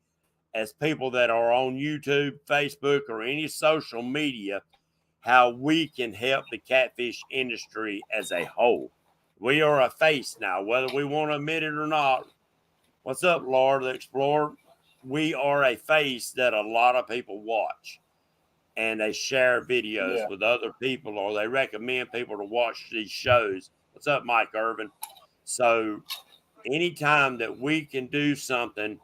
as people that are on YouTube, Facebook, or any social media, how we can help the catfish industry as a whole. We are a face now, whether we want to admit it or not. What's up, Laura the Explorer? We are a face that a lot of people watch, and they share videos with other people, or they recommend people to watch these shows. What's up, Mike Irvin? So anytime that we can do something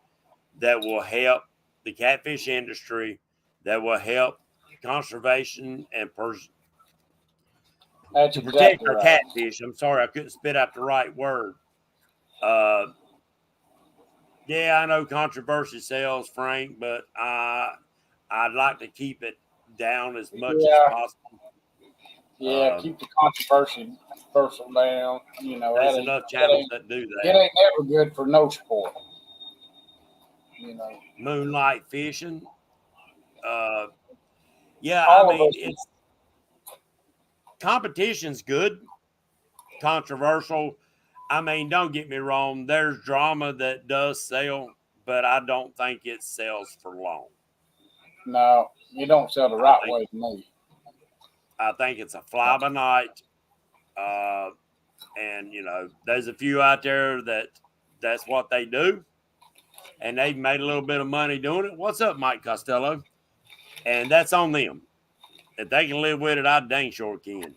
that will help the catfish industry, that will help conservation and That's to protect exactly our right. catfish. I'm sorry, I couldn't spit out the right word. Yeah, I know controversy sells, Frank, but I'd like to keep it down as much as possible. Yeah, keep the controversy down. You know, there's enough channels that do that. It ain't never good for no sport. You know, moonlight fishing. It's competition's good. Controversial. I mean, don't get me wrong. There's drama that does sell, but I don't think it sells for long. No, you don't sell the right way to me. I think it's a fly by night. And, there's a few out there that's what they do. And they've made a little bit of money doing it. What's up, Mike Costello? And that's on them. If they can live with it, I dang sure can.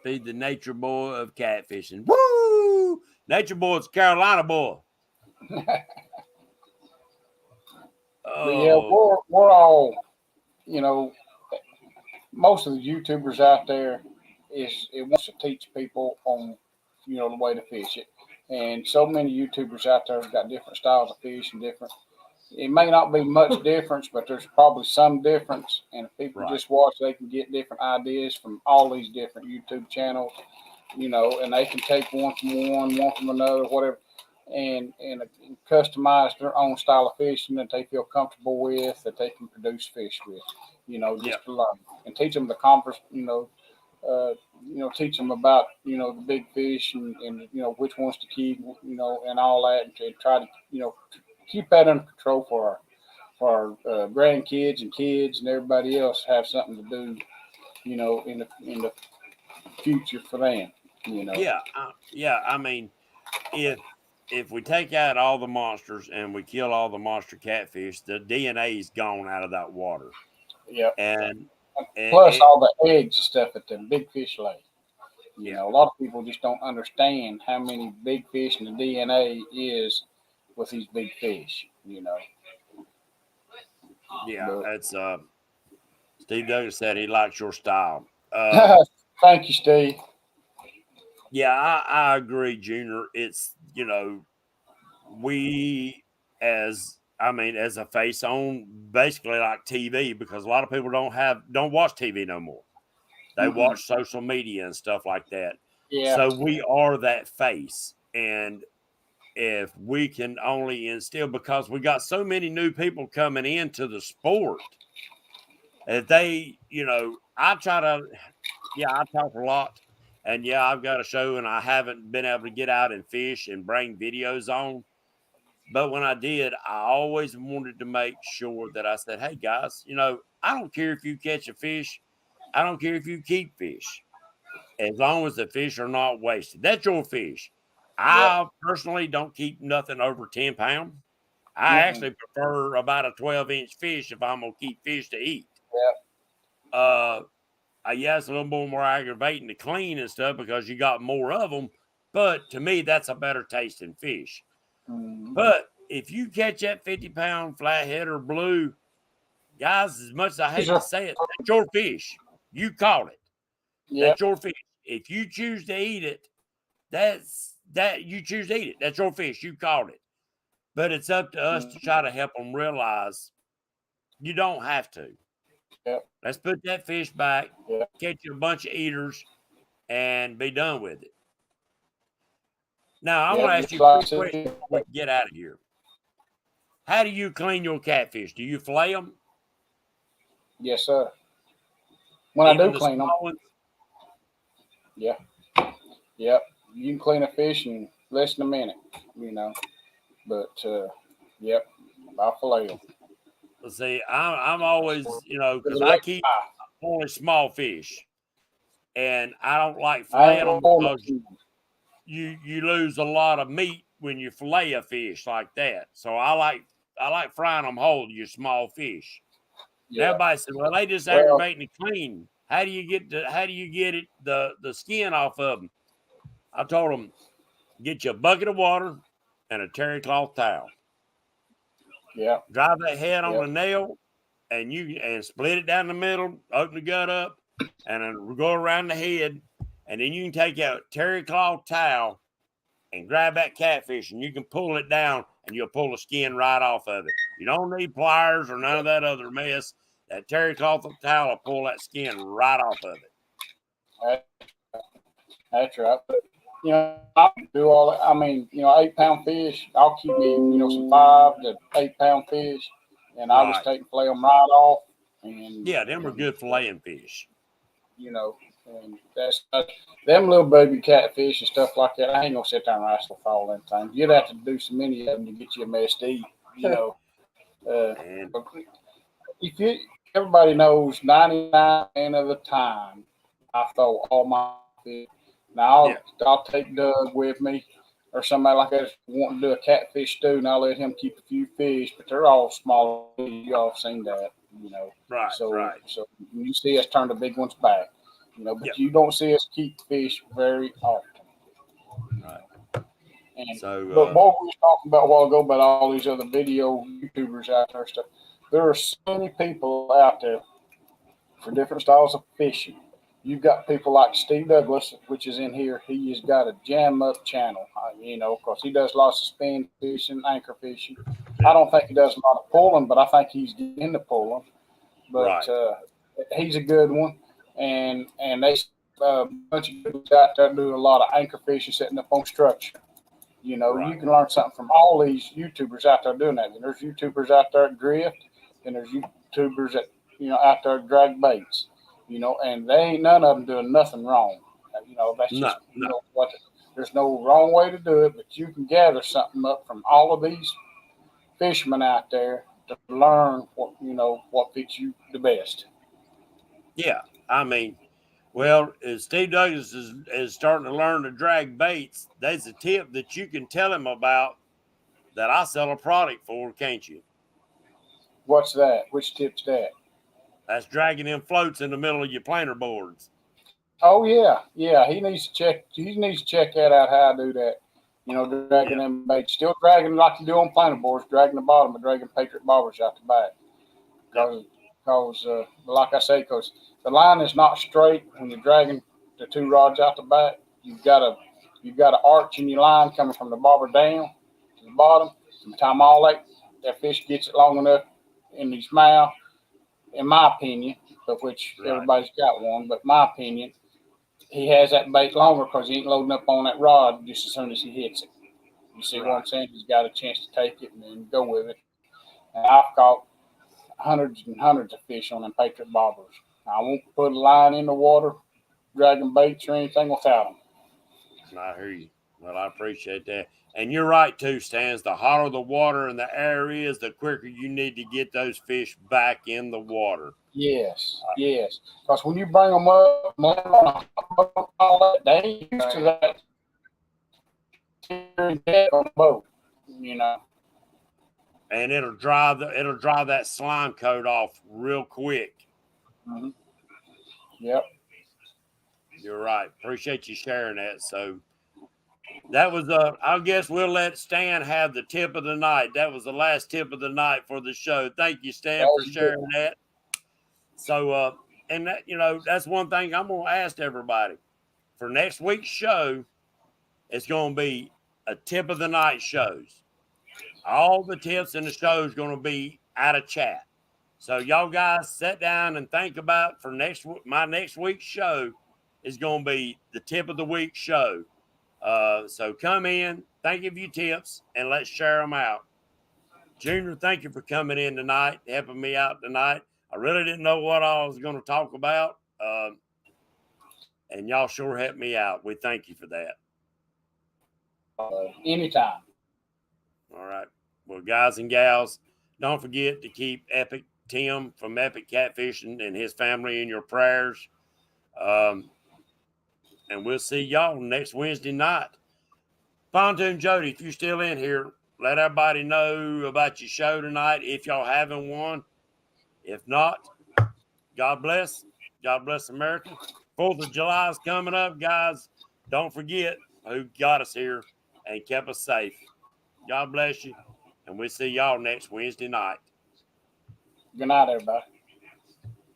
Feed the nature boy of catfishing. Woo! Nature boy's Carolina boy. But yeah, Oh, we're all, you know, most of the YouTubers out there it wants to teach people on, the way to fish it. And so many YouTubers out there have got different styles of fish and different. It may not be much difference, but there's probably some difference. And if people right. just watch, they can get different ideas from all these different YouTube channels, and they can take one from another, whatever, and customize their own style of fishing that they feel comfortable with, that they can produce fish with, just to learn and teach them the converse, teach them about, the big fish and which ones to keep, and all that, and to try to, keep that under control for our grandkids and kids and everybody else have something to do, in the future for them, Yeah. I mean, if we take out all the monsters and we kill all the monster catfish, the DNA is gone out of that water. Yeah. And plus all the eggs and stuff that the big fish lay. Yeah. A lot of people just don't understand how many big fish and the DNA is with these big fish. Yeah, that's Steve Douglas said he likes your style. Thank you, Steve. Yeah, I agree, Junior. It's we as a face on basically like TV, because a lot of people don't watch TV no more. They watch social media and stuff like that. Yeah. So we are that face. And if we can only instill, because we got so many new people coming into the sport, if they, I try to, I talk a lot, and I've got a show, and I haven't been able to get out and fish and bring videos on. But when I did, I always wanted to make sure that I said, hey guys, I don't care if you catch a fish. I don't care if you keep fish, as long as the fish are not wasted. That's your fish. I personally don't keep nothing over 10 pounds. I actually prefer about a 12-inch fish if I'm going to keep fish to eat. It's a little more aggravating to clean and stuff because you got more of them. But to me, that's a better tasting fish. But if you catch that 50-pound flathead or blue, guys, as much as I hate to say it, that's your fish. You caught it. That's your fish. If you choose to eat it, you choose to eat it. That's your fish. You caught it. But it's up to us to try to help them realize you don't have to. Let's put that fish back, catch you a bunch of eaters, and be done with it. Now, I want to ask you a quick question before we can get out of here. How do you clean your catfish? Do you flay them? Yes, sir. When I do clean them. Yeah. Yep. You can clean a fish in less than a minute, But, I'll fillet them. Let's see, I'm always, because I keep only small fish. And I don't like filleting them because you lose a lot of meat when you fillet a fish like that. So I like frying them whole, your small fish. Yeah. Everybody said, well, they just aggravating to clean. How do you get the skin off of them? I told them, get you a bucket of water and a terry cloth towel. Yeah. Drive that head on a nail and split it down the middle, open the gut up, and then go around the head. And then you can take out a terry cloth towel and grab that catfish, and you can pull it down, and you'll pull the skin right off of it. You don't need pliers or none of that other mess. That terry cloth towel will pull that skin right off of it. That's right. I'll do all that. 8-pound fish, I'll keep me, some 5 to 8-pound fish, and I'll just take and fillet them right off. And them are good filleting fish. And that's them little baby catfish and stuff like that. I ain't gonna sit there and wrestle with all them things. You'd have to do so many of them to get you a mess to eat. Everybody knows 99% of the time I throw all my fish. Now I'll take Doug with me or somebody like that wanting to do a catfish stew, and I'll let him keep a few fish, but they're all small. You all seen that, Right. So when you see us turn the big ones back, But Yep. you don't see us keep fish very often. Right. And So, but what we were talking about a while ago about all these other video YouTubers out there and stuff, there are so many people out there for different styles of fishing. You've got people like Steve Douglas, which is in here. He has got a jam up channel, because he does lots of spin fishing, anchor fishing. yeah. I don't think he does a lot of pulling, but I think he's getting into pulling. But Right. He's a good one, and they a bunch of people out there doing a lot of anchor fishing, setting up on structure. You Right. can learn something from all these YouTubers out there doing that. And there's YouTubers out there at drift, and there's YouTubers that out there at drag baits. And they ain't none of them doing nothing wrong. That's No, just no. what. There's no wrong way to do it, but you can gather something up from all of these fishermen out there to learn what fits you the best. Yeah. I mean, well, as Steve Douglas is starting to learn to drag baits, there's a tip that you can tell him about that I sell a product for, can't you? What's that? Which tip's that? That's dragging in floats in the middle of your planer boards. Oh yeah. He needs to check. He needs to check that out. How I do that. Dragging Yeah. them baits, still dragging like you do on planer boards, dragging the bottom, but dragging Patriot bobbers out the back. Because like I say, because the line is not straight when you're dragging the two rods out the back. You've got a arch in your line coming from the bobber down to the bottom. By the time all that fish gets it long enough in his mouth, in my opinion, of which Right. everybody's got one, but my opinion, he has that bait longer because he ain't loading up on that rod just as soon as he hits it. You see what I'm saying? He's got a chance to take it and then go with it. And I've caught hundreds and hundreds of fish on them Patriot bobbers. I won't put a line in the water, dragging baits or anything without them. I hear you. Well, I appreciate that. And you're right, too, Stans. The hotter the water and the air is, the quicker you need to get those fish back in the water. Yes. Because when you bring them up, all that, they ain't used to that on the boat, And it'll dry that slime coat off real quick. Mm-hmm. Yep. You're right. Appreciate you sharing that. So that was I guess we'll let Stan have the tip of the night. That was the last tip of the night for the show. Thank you, Stan, for sharing that. So and that that's one thing I'm gonna ask everybody. For next week's show, it's gonna be a tip of the night shows. All the tips in the show is gonna be out of chat. So y'all guys sit down and think about for my next week's show is gonna be the tip of the week show. So come in, think of your tips, and let's share them out. Junior, thank you for coming in tonight, helping me out tonight. I really didn't know what I was going to talk about, and y'all sure helped me out. We thank you for that. Anytime. All right. Well, guys and gals, don't forget to keep Epic Tim from Epic Catfishing and his family in your prayers. And we'll see y'all next Wednesday night. Pontoon Jody, if you're still in here, let everybody know about your show tonight if y'all having one. If not, God bless. God bless America. 4th of July is coming up, guys. Don't forget who got us here and kept us safe. God bless you. And we'll see y'all next Wednesday night. Good night, everybody.